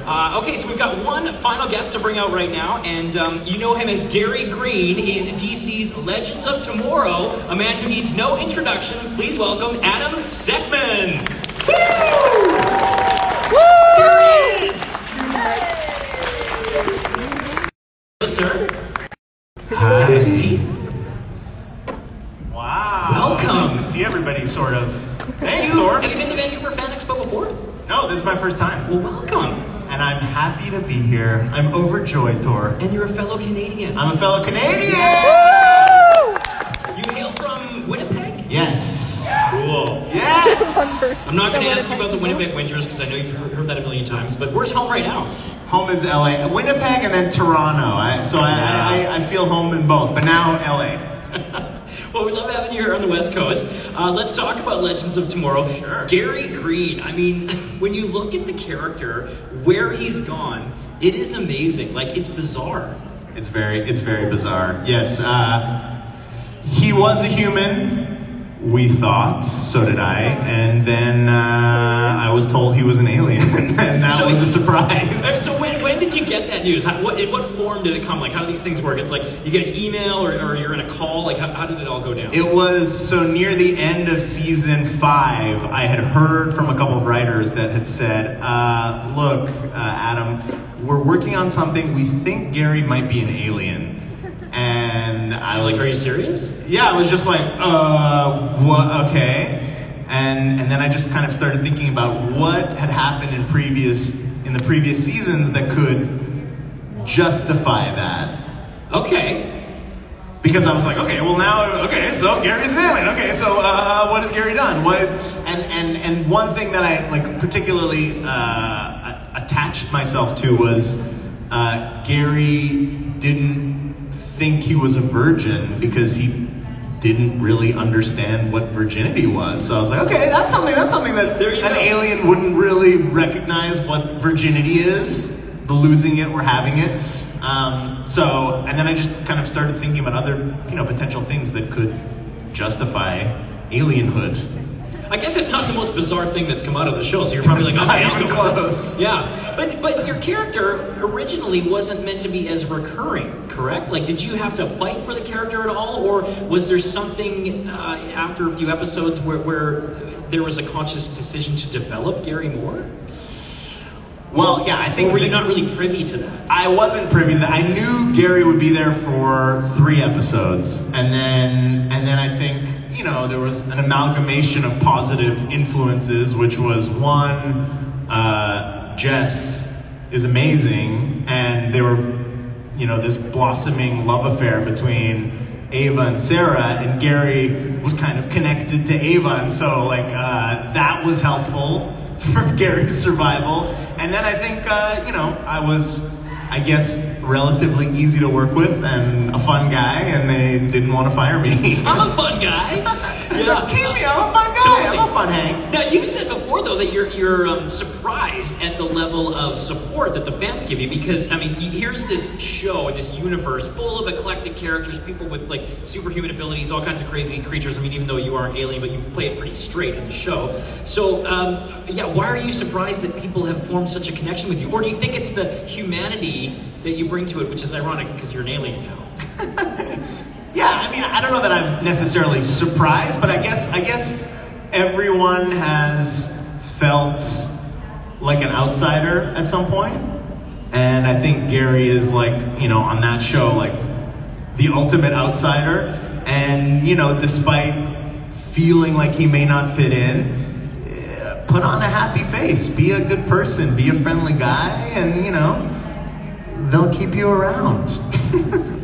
Okay, so we've got one final guest to bring out right now, and you know him as Gary Green in DC's Legends of Tomorrow, a man who needs no introduction. Please welcome Adam Tsekhman. Woo! Woo! Here he is! Hello, sir. Hi. Have a seat. Wow. Welcome. Nice to see everybody, sort of. Thanks, Thor. Have you been to Vancouver Fan Expo before? No, this is my first time. Well, welcome. And I'm happy to be here. I'm overjoyed, Thor. And you're a fellow Canadian. I'm a fellow Canadian! You hail from Winnipeg? Yes. Cool. Yes! I'm not going to ask you about the Winnipeg Winters because I know you've heard that a million times, but where's home right now? Home is LA. Winnipeg and then Toronto. I feel home in both, but now LA. Well, we love having you here on the West Coast. Let's talk about Legends of Tomorrow. Sure. Gary Green, I mean, when you look at the character, where he's gone, it is amazing. Like, it's bizarre. It's very bizarre. Yes, he was a human. We thought, so did I, and then I was told he was an alien, and that was a surprise. So when did you get that news? In what form did it come? Like, how do these things work? It's like you get an email or you're in a call? Like, how did it all go down? It was, so near the end of season 5, I had heard from a couple of writers that had said, look, Adam, we're working on something, we think Gary might be an alien. And I was like, are you serious? Yeah, I was just like, what? Okay. And then I just kind of started thinking about what had happened in the previous seasons that could justify that. Okay. Because I was like, okay, well now, okay, so Gary's an alien. Okay, so what has Gary done? And one thing that I like particularly attached myself to was Gary didn't think he was a virgin because he didn't really understand what virginity was. So I was like, okay, that's something that an alien wouldn't really recognize what virginity is, the losing it or having it. And then I just kind of started thinking about other, potential things that could justify alienhood. I guess it's not the most bizarre thing that's come out of the show, so you're probably like, okay, I'll go close. Yeah, but your character originally wasn't meant to be as recurring, correct? Like, did you have to fight for the character at all, or was there something after a few episodes where there was a conscious decision to develop Gary more? Well, yeah, I think. Or were you not really privy to that? I wasn't privy to that. I knew Gary would be there for 3 episodes, and then I think, there was an amalgamation of positive influences, which was one, Jess is amazing, and there were, this blossoming love affair between Ava and Sarah, and Gary was kind of connected to Ava, and so that was helpful for Gary's survival. And then I think, I was, I guess, relatively easy to work with and a fun guy, and they didn't want to fire me. I'm a fun guy. Yeah. Keep me, I'm a fun guy. I'm a fun hang. Now, you've said before, though, that you're surprised at the level of support that the fans give you, because, I mean, here's this show and this universe full of eclectic characters, people with, like, superhuman abilities, all kinds of crazy creatures. I mean, even though you are an alien, but you play it pretty straight in the show. So, yeah, why are you surprised that people have formed such a connection with you? Or do you think it's the humanity that you bring to it, which is ironic because you're an alien now? Yeah, I mean, I don't know that I'm necessarily surprised, but I guess everyone has felt like an outsider at some point. And I think Gary is like, on that show, like the ultimate outsider. And, despite feeling like he may not fit in, put on a happy face, be a good person, be a friendly guy, and, they'll keep you around.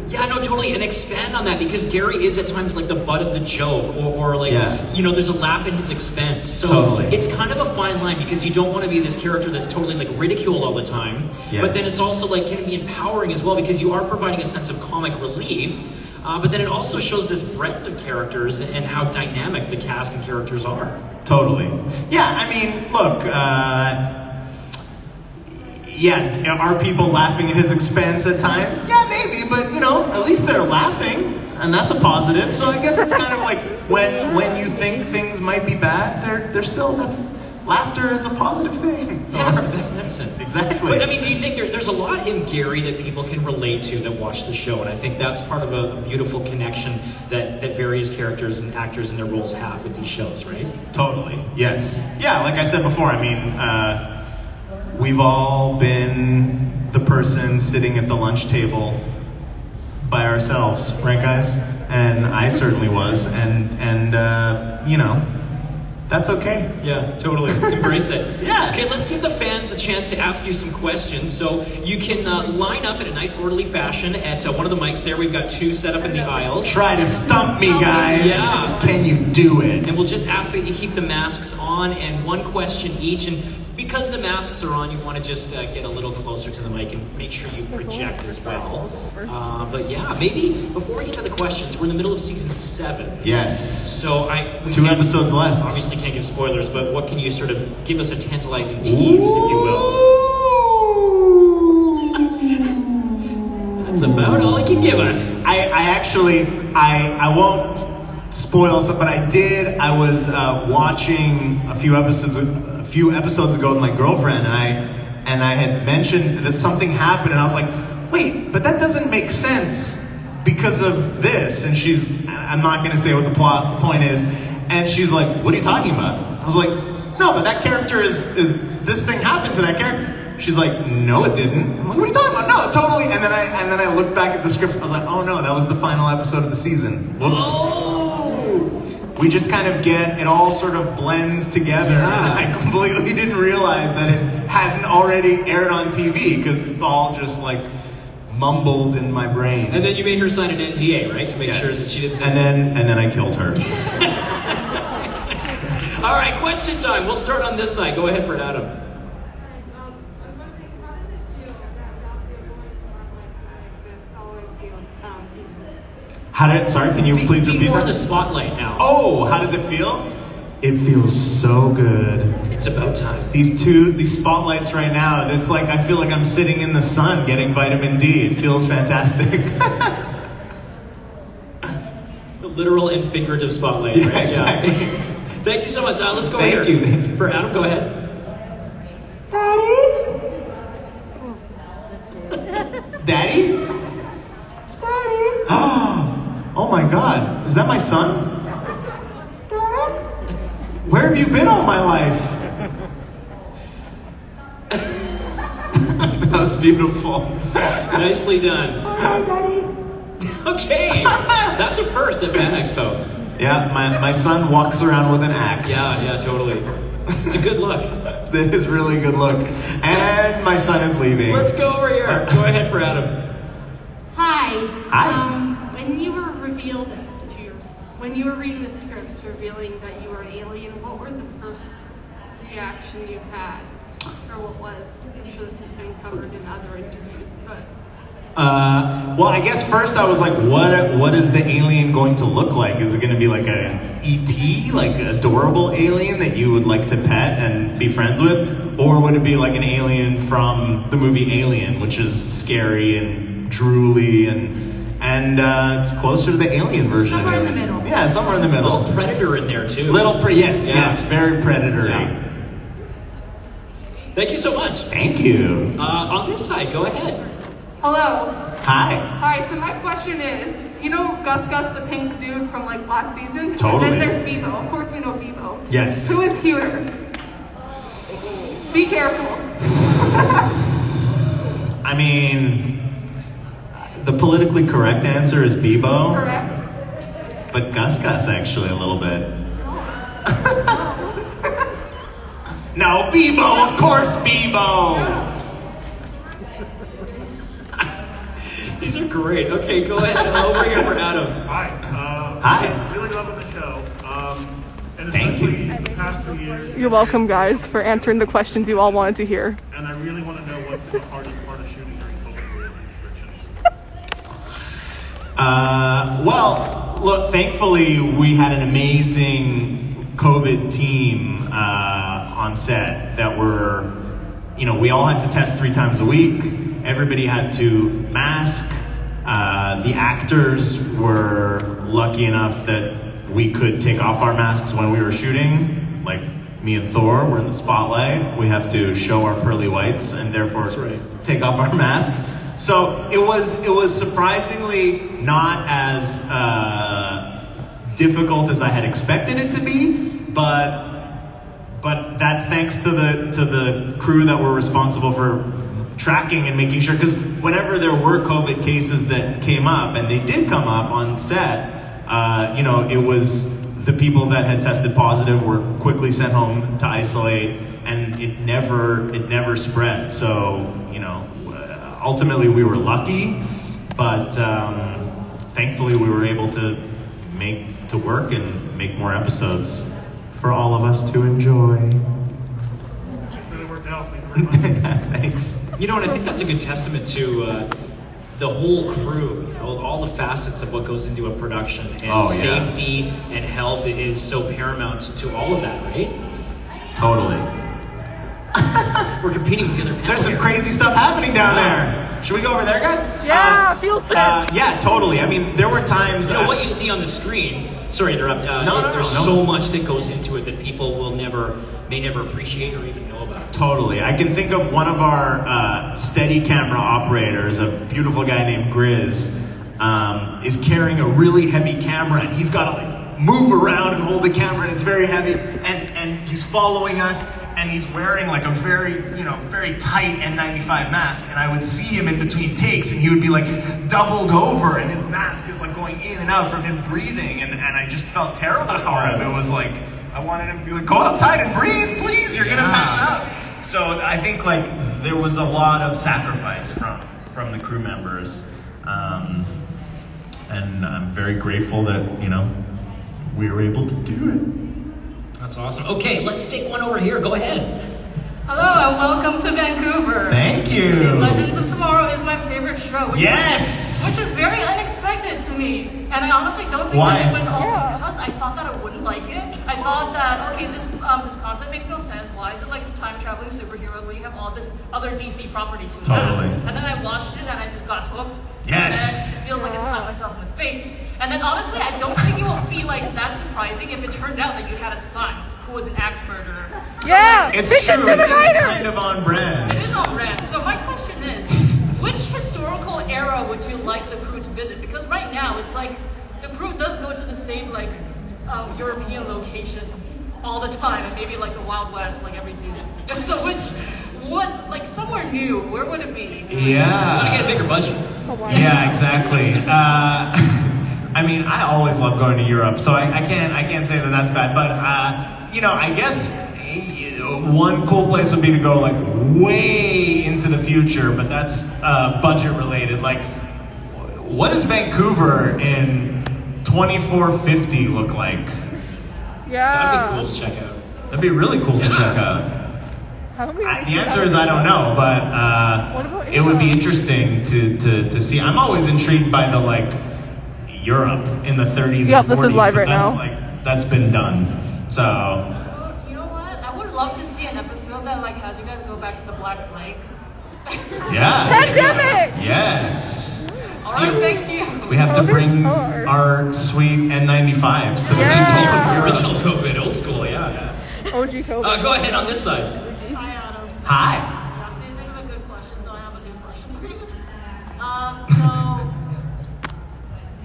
Yeah, no, totally, and expand on that, because Gary is at times like the butt of the joke, or like, there's a laugh at his expense. So totally. It's kind of a fine line, because you don't want to be this character that's totally like ridiculed all the time, but then it's also like can be empowering as well, because you are providing a sense of comic relief, but then it also shows this breadth of characters and how dynamic the cast and characters are. Totally. Yeah, I mean, look, yeah, are people laughing at his expense at times? Yeah, maybe, but at least they're laughing, and that's a positive. So I guess it's kind of like when you think things might be bad, they're still, laughter is a positive thing. Yeah, it's the best medicine. Exactly. But I mean, think there's a lot in Gary that people can relate to that watch the show, and I think that's part of a beautiful connection that various characters and actors in their roles have with these shows, right? Totally, yes. Yeah, like I said before, I mean, we've all been the person sitting at the lunch table by ourselves, right guys? And I certainly was, and you know, that's okay. Yeah, totally. Embrace it. Yeah. Okay, let's give the fans a chance to ask you some questions. So you can line up in a nice orderly fashion at one of the mics there. We've got 2 set up in the aisles. Try to stump me, guys. Yeah. Can you do it? And we'll just ask that you keep the masks on and 1 question each. And because the masks are on, you want to just get a little closer to the mic and make sure you project as well. But yeah, maybe before we get to the questions, we're in the middle of season 7. Yes. So we 2 episodes left. Obviously can't give spoilers, but what can you sort of give us a tantalizing tease, if you will? That's about all he can give us. I won't spoil stuff, but I was watching a few episodes ago with my girlfriend, and I had mentioned that something happened, and I was like, wait, but that doesn't make sense because of this. And I'm not going to say what the plot point is, and she's like, what are you talking about? I was like, no, but that character is this thing happened to that character. She's like, no, it didn't. I'm like, what are you talking about? No, totally. And then I looked back at the scripts. I was like, oh no, that was the final episode of the season. Whoops. Oh. We just kind of it all sort of blends together. Yeah. And I completely didn't realize that it hadn't already aired on TV because it's all just like mumbled in my brain. And then you made her sign an NDA, right? To make sure that she didn't say. And then I killed her. All right, question time. We'll start on this side. Go ahead for Adam. Sorry, can you please repeat More in the that? spotlight now. Oh, how does it feel? It feels so good. It's about time. These spotlights right now, it's like I feel like I'm sitting in the sun getting vitamin D. It feels fantastic. The literal and figurative spotlight. Yeah, right? exactly. Yeah. Thank you so much. Let's go Thank here. you. For Adam, go ahead. Daddy? Daddy? Oh my God, is that my son? Where have you been all my life? That was beautiful. Nicely done. Hi, Daddy. Okay, that's a first at Fan Expo. Yeah, my son walks around with an axe. Yeah, totally. It's a good look. That is really good look. And my son is leaving. Let's go over here. Go ahead for Adam. Hi. Hi. When you were reading the scripts revealing that you were an alien, what were the first reaction you had? Or what was? I'm sure this has been covered in other interviews, but... Well, I guess first I was like, what is the alien going to look like? Is it going to be like a E.T., like an adorable alien that you would like to pet and be friends with? Or would it be like an alien from the movie Alien, which is scary and drooly and it's closer to the alien version. Somewhere in the middle. Yeah, somewhere in the middle. Little predator in there too. Yes, very predatory. Yeah. Thank you so much. Thank you. On this side, go ahead. Hello. Hi. Hi, so my question is, you know Gusgus, the pink dude from like last season? Totally. And then there's Beebo. Of course we know Beebo. Yes. Who is cuter? Be careful. I mean, the politically correct answer is Beebo. Correct. But Gusgus actually a little bit. No, Beebo, of course Beebo. These are great. Okay, go ahead. Over here for Adam. Hi. Hi. Really loving the show. And Thank you. especially the past 2 years. You're welcome, guys, for answering the questions you all wanted to hear. And I really want to know what's the hardest part of shooting during COVID restrictions. Well, look, thankfully we had an amazing COVID team on set that were, we all had to test 3 times a week. Everybody had to mask. The actors were lucky enough that we could take off our masks when we were shooting, like me and Thor, we're in the spotlight. We have to show our pearly whites and therefore take off our masks. So it was surprisingly not as difficult as I had expected it to be, but that's thanks to the crew that were responsible for tracking and making sure, because whenever there were COVID cases that came up, and they did come up on set, you know, it was the people that had tested positive were quickly sent home to isolate, and it never spread. So, you know, ultimately we were lucky, but thankfully we were able to make to work and make more episodes for all of us to enjoy. Really worked out. Thank you very much. Thanks. You know, and I think that's a good testament to the whole crew, you know, all the facets of what goes into a production, and safety and health is so paramount to all of that, right? Totally. We're competing with the other panel. There's some crazy stuff happening down there. Should we go over there, guys? Yeah, field trip. Yeah, totally. I mean, there were times... You know, what you see on the screen, sorry to interrupt, there's so much that goes into it that people may never appreciate or even know about. Totally. I can think of one of our steady camera operators, a beautiful guy named Grizz, is carrying a really heavy camera, and he's got to like move around and hold the camera, and it's very heavy, and he's following us, and he's wearing like a very tight N95 mask, and I would see him in between takes, and he would be like doubled over, and his mask is like going in and out from him breathing, and I just felt terrible for him. It was like, I wanted him to be like, go outside and breathe, please, you're gonna pass out. So I think like there was a lot of sacrifice from the crew members, and I'm very grateful that, you know, we were able to do it. That's awesome. Okay, let's take one over here. Go ahead. Hello and welcome to Vancouver. Thank you. Legends of Tomorrow is my favorite show. Which is very unexpected to me. And I honestly don't think that it went all because I thought that I wouldn't like it. I thought that, okay, this concept makes no sense. Why is it like time-traveling superheroes where you have all this other DC property to Totally. And then I watched it and I just got hooked. Yes. And it feels like I slapped myself in the face. And then honestly, I don't think it will be like that surprising if it turned out that you had a son who was an axe murderer. Yeah, it's Vision true. to the It's writers. kind of on brand. It is on brand. So my question is, which historical era would you like the crew to visit? Because right now it's like the crew does go to the same like European locations all the time, and maybe like the Wild West like every season. So what like somewhere new? Where would it be? Yeah. I get a bigger budget. Yeah, exactly. I mean, I always love going to Europe, so I can't say that that's bad. But you know, I guess one cool place would be to go like way into the future, but that's budget related. Like, what does Vancouver in 2450 look like? Yeah. That'd be cool to check out. That'd be really cool to check out. The answer is I don't know, but it would be interesting to see. I'm always intrigued by the like Europe in the 30s. Yeah, and 40s, this is live right that's, now. Like, that's been done. So. Well, you know what? I would love to see an episode that like has you guys go back to the Black Plague. Yeah. Pandemic. Yes. All right, thank you. We have to bring our sweet N95s to the Yeah. Original COVID, old school, yeah. OG COVID. Go ahead on this side. Hi, Adam. Hi. You asked me to think of a good question, so I have a good question for you.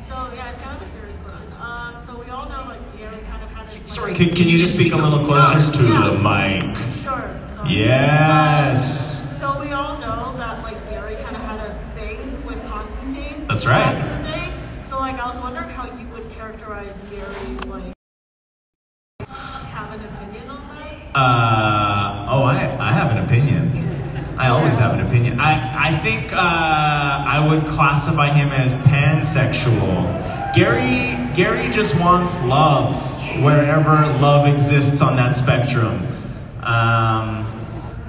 So yeah, it's kind of a serious question. So we all know like Gary kind of had this. Sorry, Can you just speak a little closer to the mic? Sure. Yes. So we all know that like Gary kind of had a thing with Constantine. That's right. Back in the day. So like I was wondering how you would characterize Gary, like have an opinion on that? I have an opinion. I always have an opinion. I think I would classify him as pansexual. Gary just wants love wherever love exists on that spectrum.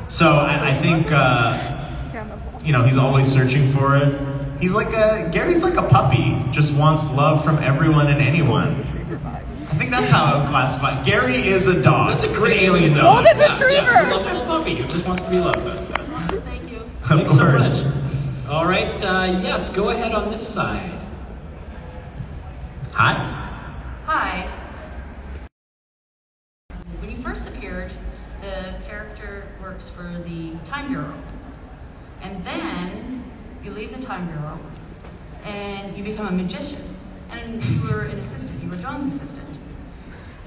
So I think you know, he's always searching for it. He's like Gary's like a puppy, just wants love from everyone and anyone. I think that's how I would classify. Gary is a dog. That's a great alien dog. Golden Retriever. Yeah, lovely little puppy who just wants to be loved. Thank you. Thanks so much. All right, yes, go ahead on this side. Hi. Hi. When you first appeared And then you leave the Time Bureau and you become a magician. And you were an assistant, you were John's assistant.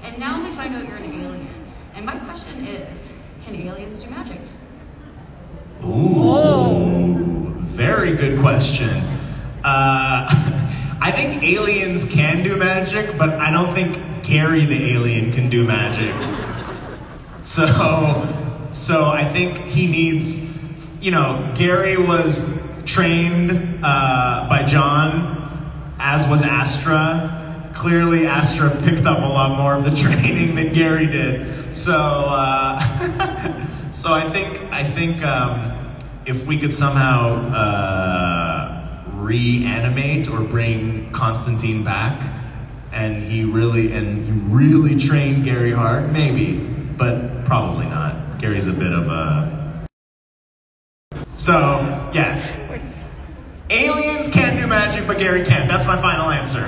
And now they find out you're an alien. And my question is, can aliens do magic? Ooh, very good question. I think aliens can do magic, but I don't think Gary the alien can do magic. So I think he needs, Gary was trained by John, as was Astra. Clearly Astra picked up a lot more of the training than Gary did. So I think if we could somehow reanimate or bring Constantine back, and he really trained Gary hard, maybe, but probably not. Gary's a bit of a... So, yeah. Aliens can do magic, but Gary can't. That's my final answer.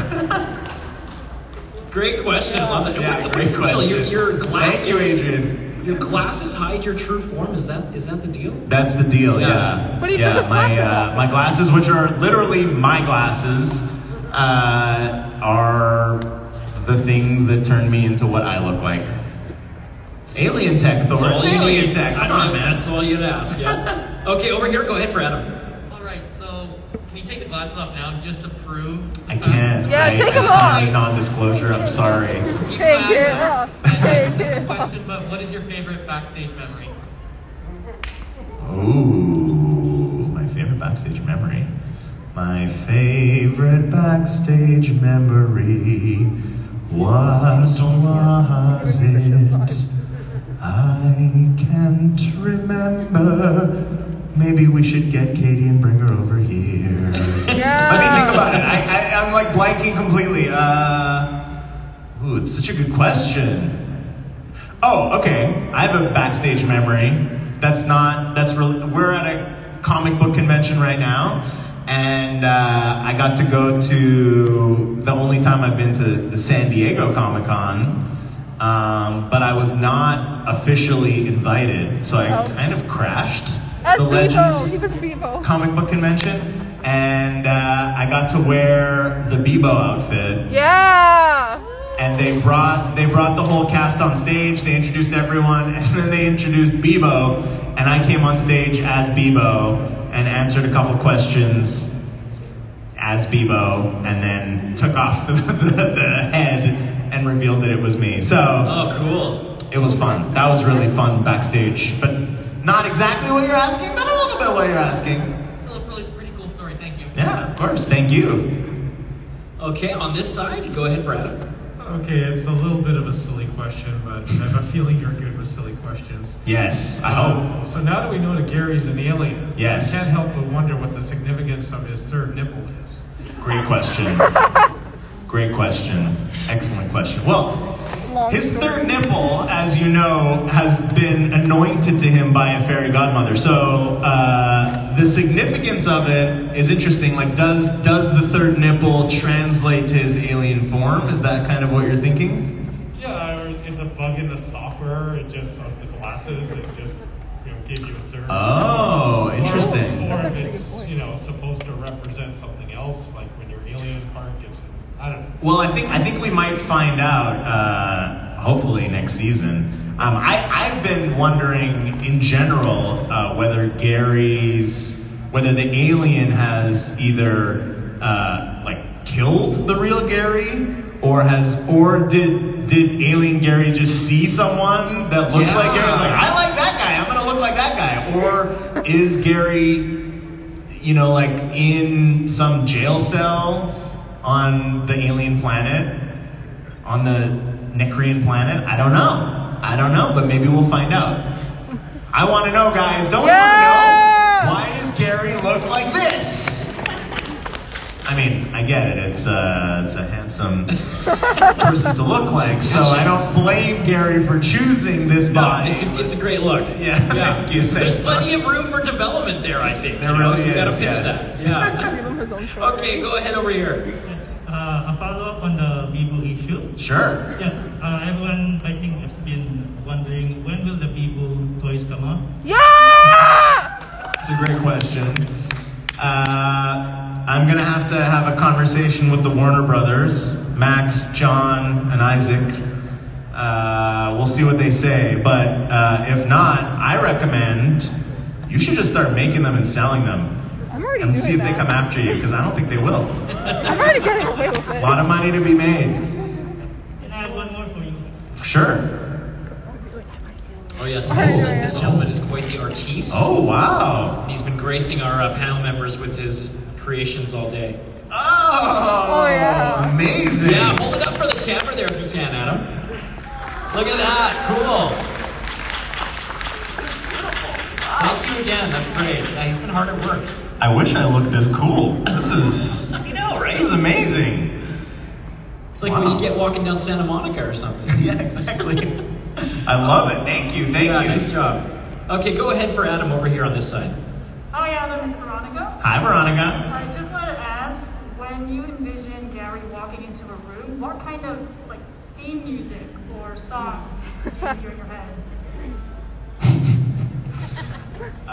Great question. I love it. Yeah, great question. Your glasses, Thank you, Adrian. Your glasses hide your true form. Is that the deal? That's the deal. Yeah. What do you take his glasses off? My glasses, which are literally my glasses, are the things that turn me into what I look like. It's alien tech, Thor. It's alien tech. Come on, man. That's all you'd ask. Yeah. Okay, over here. Go ahead for Adam. Alright, so can you take the glasses off now just to prove? I can't. Yeah, take them I signed off. non-disclosure. I'm sorry. Take it off. Take it off. Question, but what is your favorite backstage memory? Ooh, my favorite backstage memory. My favorite backstage memory. What was it? I can't remember. Maybe we should get Caity and bring her over here. Yeah. Let me think about it. I'm like blanking completely. Ooh, it's such a good question. Oh, okay. I have a backstage memory. We're at a comic book convention right now, and I got to go to the only time I've been to the San Diego Comic-Con, but I was not officially invited, so I kind of crashed As the Beebo. Legends He was Beebo. comic book convention, and I got to wear the Beebo outfit. Yeah. And they brought the whole cast on stage. They introduced everyone, and then they introduced Beebo, and I came on stage as Beebo and answered a couple questions as Beebo, and then took off the head and revealed that it was me. So, Oh, cool. it was fun. That was really fun backstage, but not exactly what you're asking, but a little bit of what you're asking. Still a pretty cool story, thank you. Yeah, of course. Thank you. Okay, on this side, go ahead for Adam. Okay, it's a little bit of a silly question, but I have a feeling you're good with silly questions. Yes, I hope. So now that we know that Gary's an alien, Yes. I can't help but wonder what the significance of his third nipple is. Great question. Great question. Excellent question. Well, his third nipple, as you know, has been anointed to him by a fairy godmother. So the significance of it is interesting. Like, does the third nipple translate to his alien form? Is that kind of what you're thinking? Yeah, or is the bug in the software, it just, of the glasses, it just, give you a third Oh, interesting. Or if it's, supposed to represent something else, like when your alien part gets, I don't know. Well, I think we might find out hopefully next season. I've been wondering in general whether the alien has either killed the real Gary, or did alien Gary just see someone that looks like Gary? He's like, I like that guy. I'm gonna look like that guy. Or is Gary, in some jail cell on the alien planet, on the Necrian planet? I don't know, but maybe we'll find out. I want to know, guys. Don't we want to know? Why does Gary look like this? I mean, I get it. It's a handsome person to look like, so I don't blame Gary for choosing this body. It's a great look. Yeah, thank you. There's plenty of room for development there, I think. There really is. You gotta pitch Yes. that. Yeah. Okay, go ahead over here. A follow-up on the Beebo issue. Sure. Yeah, everyone, I think, has been wondering when will the Beebo toys come out? Yeah! It's a great question. I'm gonna have to have a conversation with the Warner Brothers, Max, John, and Isaac. We'll see what they say, but if not, I recommend you should just start making them and selling them. I'm already And doing see if that. they come after you, because I don't think they will. I'm already getting away with A it. lot of money to be made. Can I add one more for you? Sure. Oh yes, this gentleman is quite the artiste. Oh, wow. He's been gracing our panel members with his creations all day. Oh, yeah. Amazing. Yeah, hold it up for the camera there if you can, Adam. Look at that, cool. Thank you again, that's great. Yeah, he's been hard at work. I wish I looked this cool. This is, I know, right? this is amazing. It's like when you get walking down Santa Monica or something. Yeah, exactly. I love it. Thank you. Thank you. Nice job. Okay, go ahead for Adam over here on this side. Hi, Adam. It's Veronica. Hi, Veronica. I just want to ask, when you envision Gary walking into a room, what kind of like theme music or song do you hear in your head? I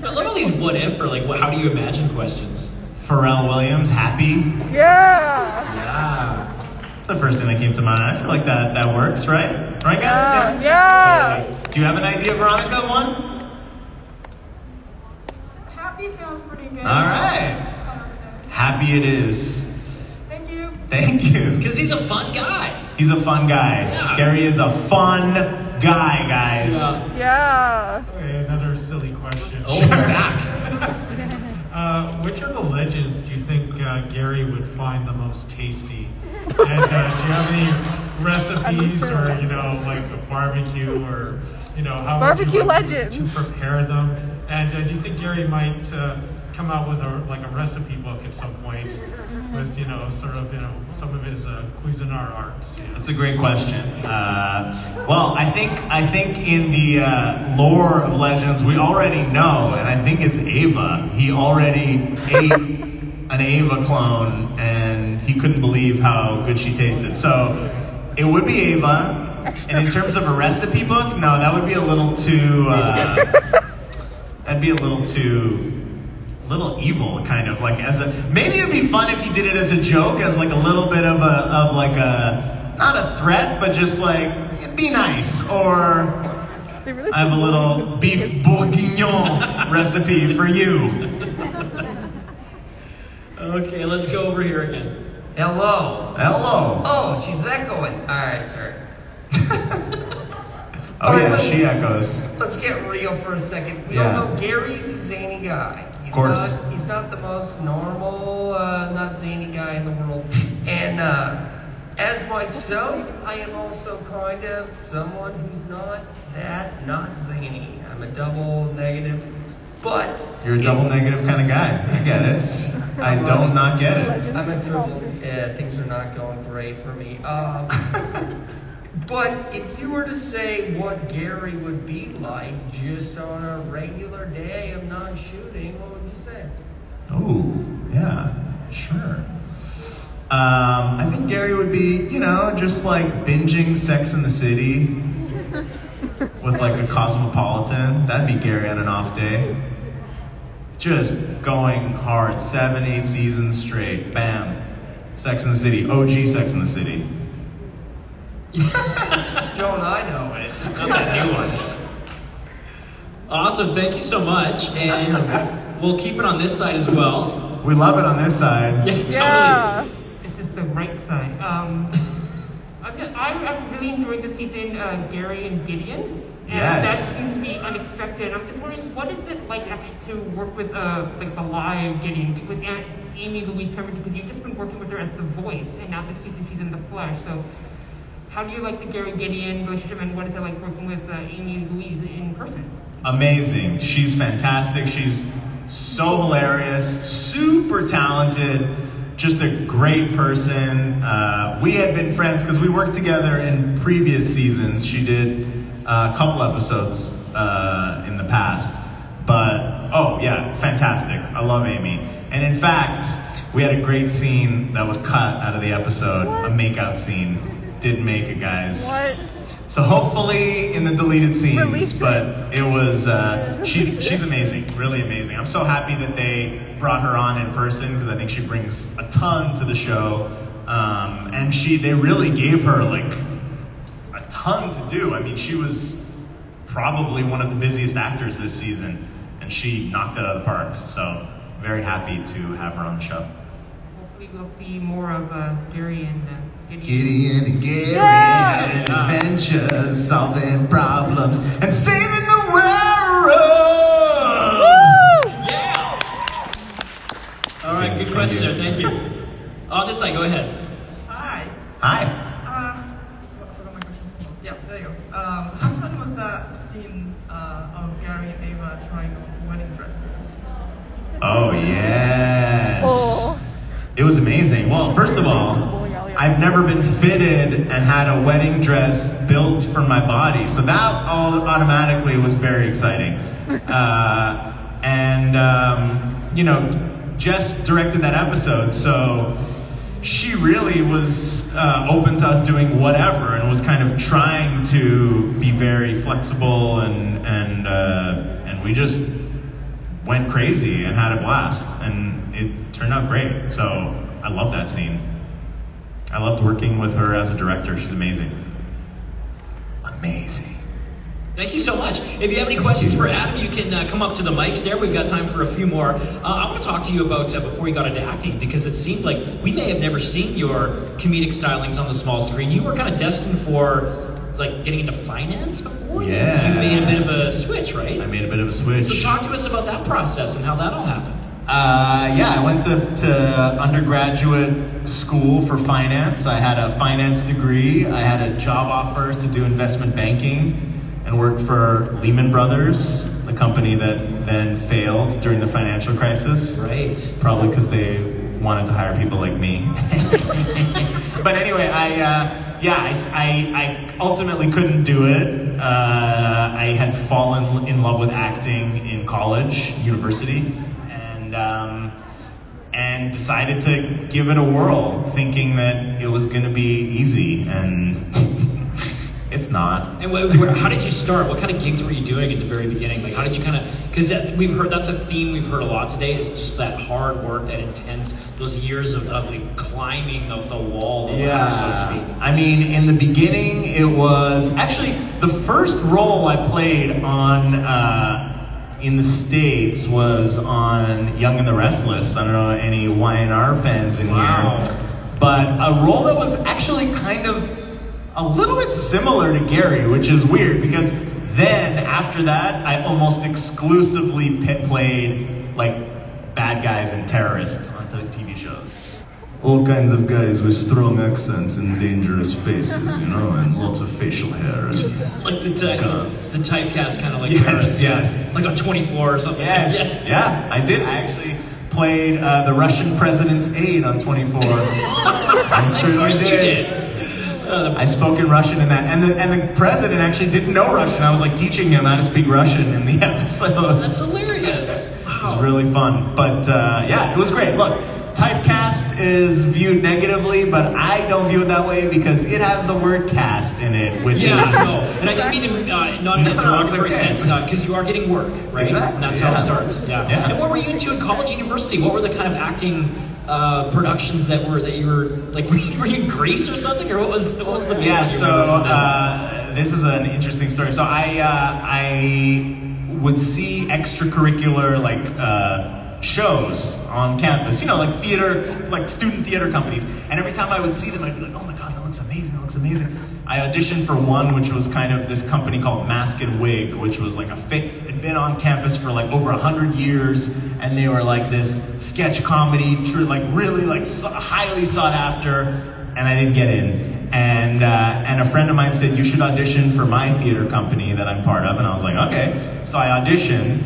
love all these what if or like how do you imagine questions. Pharrell Williams, Happy. Yeah. Yeah. That's the first thing that came to mind. I feel like that works, right? Right, guys? Yeah. Do you have an idea, Veronica, one? Happy sounds pretty good. All right. Happy it is. Thank you. Thank you. Because he's a fun guy. He's a fun guy. Yeah. Gary is a fun guy, guys. Yeah. Okay, another silly question. Oh, he's back. Which of the legends do you think Gary would find the most tasty? And do you have any recipes or, like the barbecue or, how Barbecue would you like legends. to prepare them? And do you think Gary might come out with a recipe book at some point with, some of his Cuisinart arts? That's a great question. Well, I think in the lore of legends, we already know, and I think it's Ava. He already ate an Ava clone, and he couldn't believe how good she tasted. So it would be Ava. And in terms of a recipe book, no, that would be a little too. That'd be a little evil, kind of like maybe it'd be fun if he did it as a joke, as like a little bit of a not a threat, but just like be nice, or I have a little beef bourguignon recipe for you. Okay, let's go over here again. Hello. Hello. Oh, she's echoing. All right, sorry. Oh yeah, she echoes. Let's get real for a second. We Yeah. all know Gary's a zany guy. Of course. He's not the most normal, not zany guy in the world. And as myself, I am also kind of someone who's not zany. I'm a double negative. But You're a double negative kind of guy. I get it. I don't not get it. I'm a triple. Things are not going great for me. But if you were to say what Gary would be like just on a regular day of non-shooting, what would you say? Oh, yeah, sure. I think Gary would be, just like binging Sex in the City with like a Cosmopolitan. That'd be Gary on an off day. Just going hard, 7, 8 seasons straight. Bam. Sex in the City. OG Sex in the City. Don't I know it? Not that new one. Awesome, thank you so much. And we'll keep it on this side as well. We love it on this side. Yeah, totally. Yeah. This is the right side. I'm really enjoying the season, Gary and Gideon. And Yes. that seems to be unexpected. I'm just wondering, what is it like actually to work with like the live Gideon with Amy Louise Pemberton? Because you've just been working with her as the voice, and now this season she's in the flesh. So, how do you like the Gary Gideon relationship, and what is it like working with Amy Louise in person? Amazing. She's fantastic. She's so hilarious, super talented, just a great person. We had been friends because we worked together in previous seasons. She did a couple episodes in the past. But, oh yeah, fantastic. I love Amy. And in fact, we had a great scene that was cut out of the episode, a makeout scene. Didn't make it, guys. What? So hopefully in the deleted scenes, Release it. but it was, she's amazing, really amazing. I'm so happy that they brought her on in person because I think she brings a ton to the show. And they really gave her like a ton to do. I mean, she was probably one of the busiest actors this season and she knocked it out of the park. So very happy to have her on the show. Hopefully we'll see more of Gary and Gideon. Gideon and Gary Yeah. having adventures, solving problems, and saving the world! Yeah! All right, good question there, thank you. On this side, go ahead. Hi. Hi. I forgot my question. Yeah, there you go. How fun was that scene of Gary and Ava trying on wedding dresses? Oh, yes. Oh. It was amazing. Well, first of all, I've never been fitted and had a wedding dress built for my body, so that all automatically was very exciting. You know, Jess directed that episode, so she really was open to us doing whatever and was kind of trying to be very flexible and we just went crazy and had a blast and it turned out great. So I love that scene. I loved working with her as a director. She's amazing. Amazing. Thank you so much. If you have any questions for Adam, you can come up to the mics there. We've got time for a few more. I want to talk to you about before you got into acting, because it seemed like we may have never seen your comedic stylings on the small screen. You were kind of destined for like getting into finance before? Yeah. You made a bit of a switch, right? I made a bit of a switch. So talk to us about that process and how that all happened. Yeah, I went to undergraduate school for finance. I had a finance degree. I had a job offer to do investment banking and work for Lehman Brothers, the company that then failed during the financial crisis. Right. Probably because they wanted to hire people like me. But anyway, I ultimately couldn't do it. I had fallen in love with acting in college, university, and decided to give it a whirl, thinking that it was going to be easy, and it's not. And how did you start? What kind of gigs were you doing at the very beginning? Like, how did you kind of, because we've heard, that's a theme we've heard a lot today, is just that hard work, that intense, those years of like climbing the wall, the ladder, so to speak. I mean, in the beginning, it was, actually, the first role I played on, in the States was on Young and the Restless. I don't know any Y&R fans in here. But a role that was actually kind of a little bit similar to Gary, which is weird because then after that, I almost exclusively played like bad guys and terrorists on TV shows. All kinds of guys with strong accents and dangerous faces, you know, and lots of facial hair. And like the typecast kind of like yes. Like on 24 or something. Yes, yeah, I did. I actually played the Russian president's aide on 24. I certainly did. I spoke in Russian in that, and the president actually didn't know Russian. I was like teaching him how to speak Russian in the episode. That's hilarious. It was really fun, but yeah, it was great. Look, typecast is viewed negatively, but I don't view it that way because it has the word cast in it, which is... and I didn't mean to, not in a derogatory sense, because you are getting work, right? Exactly. And that's how it starts. Yeah. Yeah. And what were you into in college, university? What were the kind of acting productions that you were like? Were you in Greece or something, or what was the main Yeah. one you So remember from that? this is an interesting story. So I would see extracurricular like shows on campus, you know, like theater, like student theater companies. And every time I would see them, I'd be like, oh my God, that looks amazing, that looks amazing. I auditioned for one, which was kind of this company called Mask and Wig, which was like it'd been on campus for like over 100 years. And they were like this sketch comedy, like really like highly sought after. And I didn't get in. And a friend of mine said, you should audition for my theater company that I'm part of. And I was like, okay. So I auditioned.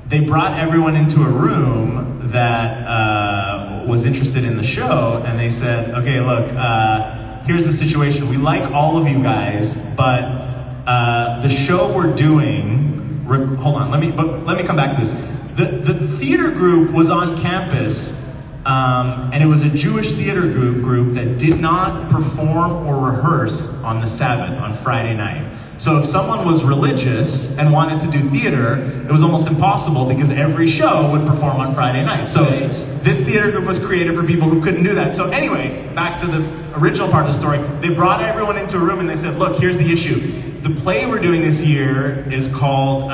They brought everyone into a room that was interested in the show, and they said, okay, look, here's the situation. We like all of you guys, but the show we're doing, hold on, let me come back to this. The theater group was on campus And it was a Jewish theater group that did not perform or rehearse on the Sabbath, on Friday night. So if someone was religious and wanted to do theater, it was almost impossible because every show would perform on Friday night. So this theater group was created for people who couldn't do that. So anyway, back to the original part of the story. They brought everyone into a room and they said, look, here's the issue. The play we're doing this year is called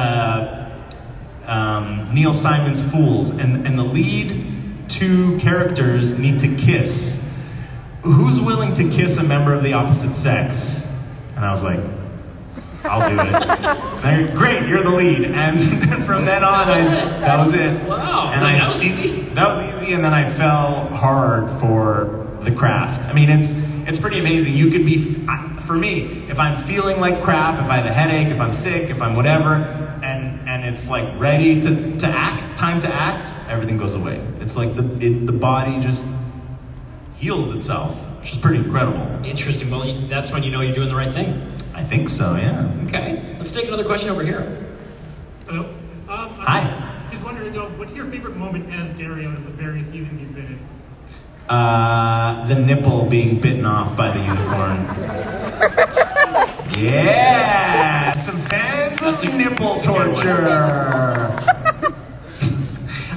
Neil Simon's Fools, and the lead two characters need to kiss. Who's willing to kiss a member of the opposite sex? And I was like, I'll do it. And great, you're the lead. And from then on, that was it. Wow, and that was easy. That was easy, and then I fell hard for the craft. I mean, it's pretty amazing. You could be, for me, if I'm feeling like crap, if I have a headache, if I'm sick, if I'm whatever, and it's like ready to act, time to act, everything goes away. It's like the body just heals itself, which is pretty incredible. Interesting. Well, that's when you know you're doing the right thing. I think so, yeah. Okay, let's take another question over here. Hello. Hi. Just wondering, what's your favorite moment as Gary out of the various seasons you've been in? The nipple being bitten off by the unicorn. Yeah! Some fans of nipple torture!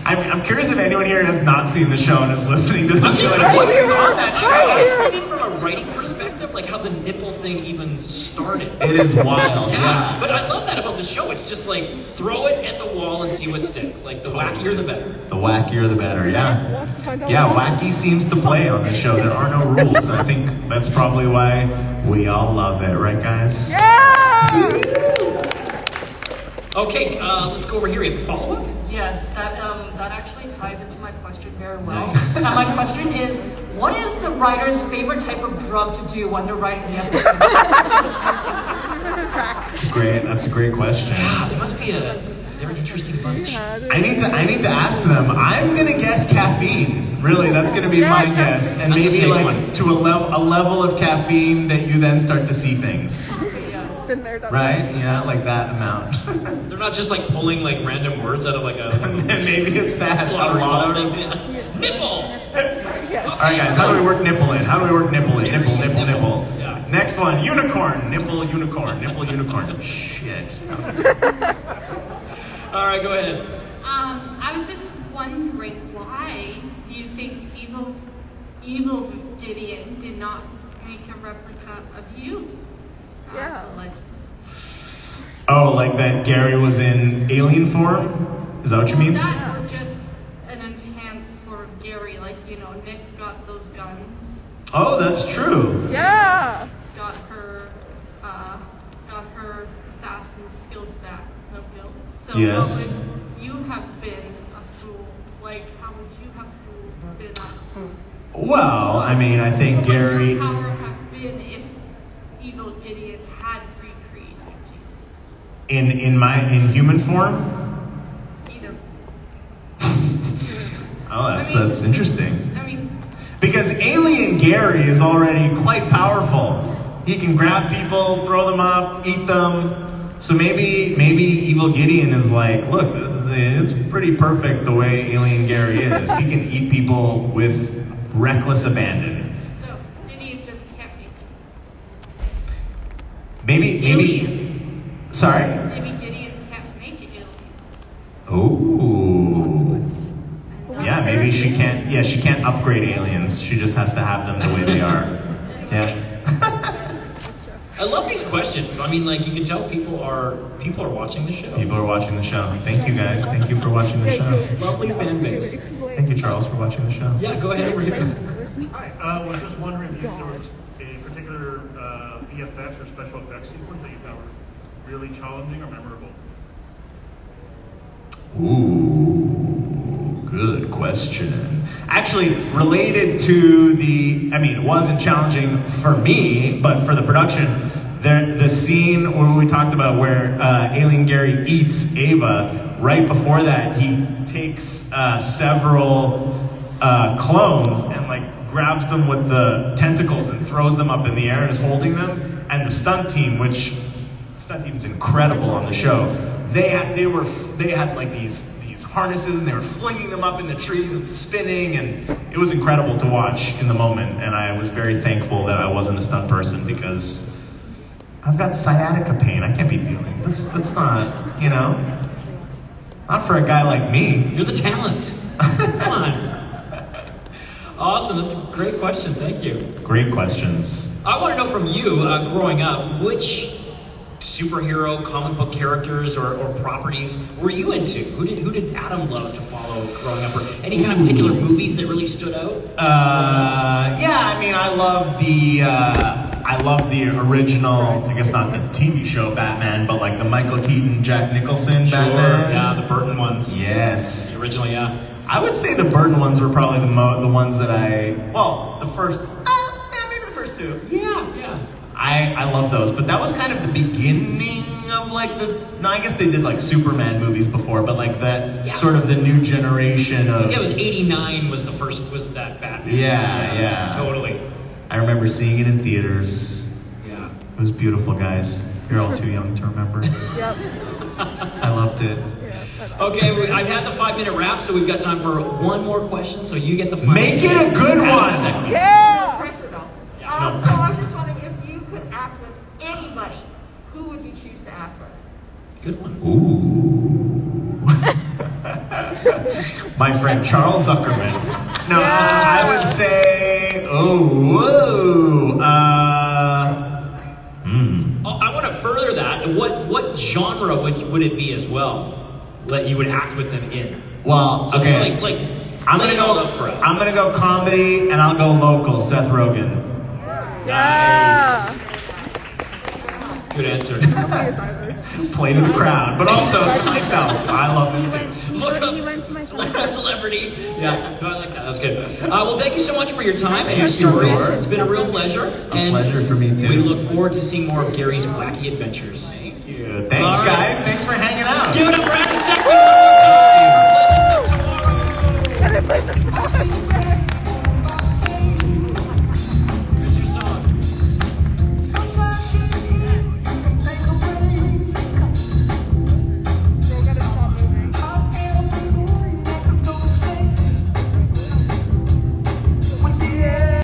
I'm curious if anyone here has not seen the show and is listening to this. What is on that show? I was reading from a writing perspective, like how the nipple thing even started. It is wild, yeah. But I love that about the show. It's just like, throw it at the wall and see what sticks. Like, the wackier the better. The wackier the better, yeah. Yeah, wacky seems to play on the show. There are no rules. I think that's probably why we all love it, right, guys? Yeah! Okay, let's go over here. We have a follow-up? Yes, that actually ties into my question very well. Nice. My question is, what is the writer's favorite type of drug to do when they're writing the episode? That's a great question. Yeah, they must be they're an interesting bunch. I need to ask them. I'm gonna guess caffeine. Really, that's gonna be my guess, and that's maybe like to a level of caffeine that you then start to see things. Been there, done right? Yeah, like that amount. They're not just like pulling like random words out of like a. Maybe it's that. A lot of nipple. All right, guys. How do we work nipple in? How do we work nipple in? Nipple. Yeah. Next one, unicorn. Nipple, unicorn. Nipple, unicorn. Shit. All right, go ahead. I was just wondering, why do you think evil Gideon did not make a replica of you? Yeah. Oh, like that Gary was in alien form? Is that what you mean? That or just an enhanced for Gary, like, Nick got those guns. Oh, that's true. Yeah. Got her assassin skills back, no guilt. So yes. What would you have been a fool? Like, how would you have been a fool? Well, I mean, I think Gary. What would your power have been if evil Gideon had recreated you? In human form? Either. Oh, that's interesting. I mean, because alien Gary is already quite powerful. He can grab people, throw them up, eat them. So maybe evil Gideon is like, look, it's pretty perfect the way alien Gary is. He can eat people with reckless abandon. So Gideon just can't make Maybe. aliens. Sorry? Maybe Gideon can't make aliens. Oh. Yeah, maybe she can't. Yeah, she can't upgrade aliens. She just has to have them the way they are. Yeah. I love these questions. I mean, like, you can tell people are watching the show. People are watching the show. Thank you, guys. Thank you for watching the show. Lovely fan base. Thank you, Charles, for watching the show. Yeah, go ahead over here. Hi, I was just wondering if there was a particular VFX or special effects sequence that you found really challenging or memorable. Ooh, good question. Actually, related to it wasn't challenging for me, but for the production, the scene where we talked about where Alien Gary eats Ava, right before that, he takes several clones and like grabs them with the tentacles and throws them up in the air and is holding them. And the stunt team, which stunt team's incredible on the show, they had like these these harnesses, and they were flinging them up in the trees and spinning, and it was incredible to watch in the moment. And I was very thankful that I wasn't a stunt person, because I've got sciatica pain. I can't be doing this. That's not, you know, not for a guy like me. You're the talent. Come on. Awesome, that's a great question, thank you. Great questions. I want to know from you, growing up, which superhero, comic book characters, or properties were you into? Who did Adam love to follow growing up? Or any kind of particular movies that really stood out? Yeah, I mean, I love the original, I guess not the TV show Batman, but like the Michael Keaton, Jack Nicholson Batman. Yeah, the Burton ones. Yes. The original, yeah. I would say the Burton ones were probably the ones that the first, maybe the first two. Yeah. I love those, but that was kind of the beginning of like I guess they did like Superman movies before, but like that sort of the new generation of. Yeah, it was 89 was that Batman. Yeah. Totally. I remember seeing it in theaters. Yeah. It was beautiful, guys. You're all too young to remember. Yep. I loved it. Okay, I've had the 5-minute wrap, so we've got time for one more question, so you get the final Make it a good one! Yeah! Pressure though. No. So I was just wondering, if you could act with anybody, who would you choose to act with? Good one. Ooh. My friend Charles Zuckerman. No, I would say, I want to further that. What genre would it be as well that you would act with them in? Well, so okay. It's like I'm gonna go comedy, and I'll go local. Seth Rogen. Nice. Good answer. Play to the crowd, but also to myself. I love him too. Look up celebrity. Yeah, no, I like that. That's good. Well, thank you so much for your time and your stories. It's been a real pleasure. A pleasure for me too. We look forward to seeing more of Gary's wacky adventures. Thank you. Thanks, guys. Thanks for hanging out. Let's give it up for Adam Tsekhman.